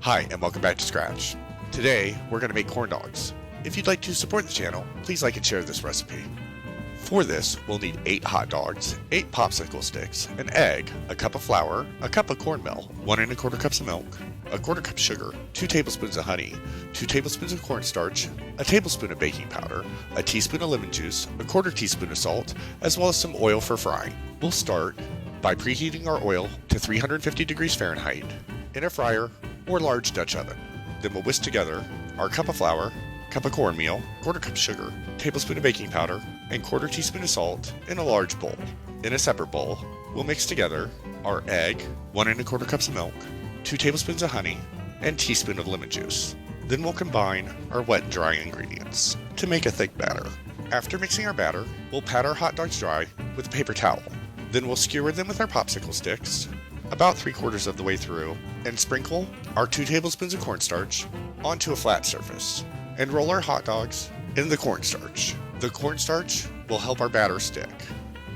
Hi, and welcome back to Scratch. Today, we're going to make corn dogs. If you'd like to support the channel, please like and share this recipe. For this, we'll need 8 hot dogs, 8 popsicle sticks, an egg, a cup of flour, a cup of cornmeal, 1 1/4 cups of milk, a 1/4 cup sugar, 2 tablespoons of honey, 2 tablespoons of cornstarch, a tablespoon of baking powder, a teaspoon of lemon juice, a 1/4 teaspoon of salt, as well as some oil for frying. We'll start by preheating our oil to 350 degrees Fahrenheit in a fryer or large Dutch oven. Then we'll whisk together our cup of flour, cup of cornmeal, 1/4 cup sugar, tablespoon of baking powder, and 1/4 teaspoon of salt in a large bowl. In a separate bowl, we'll mix together our egg, 1 1/4 cups of milk, 2 tablespoons of honey, and teaspoon of lemon juice. Then we'll combine our wet and dry ingredients to make a thick batter. After mixing our batter, we'll pat our hot dogs dry with a paper towel. Then we'll skewer them with our popsicle sticks about 3/4 of the way through and sprinkle our 2 tablespoons of cornstarch onto a flat surface and roll our hot dogs in the cornstarch. The cornstarch will help our batter stick.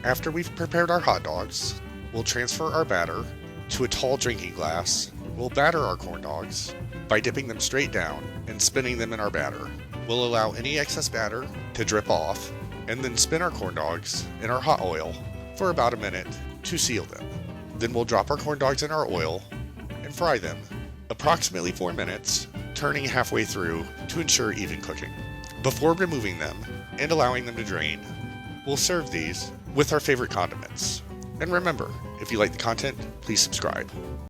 After we've prepared our hot dogs, we'll transfer our batter to a tall drinking glass. We'll batter our corn dogs by dipping them straight down and spinning them in our batter. We'll allow any excess batter to drip off and then spin our corn dogs in our hot oil for about a minute to seal them. Then we'll drop our corn dogs in our oil and fry them approximately 4 minutes, turning halfway through to ensure even cooking. Before removing them and allowing them to drain, we'll serve these with our favorite condiments. And remember, if you like the content, please subscribe.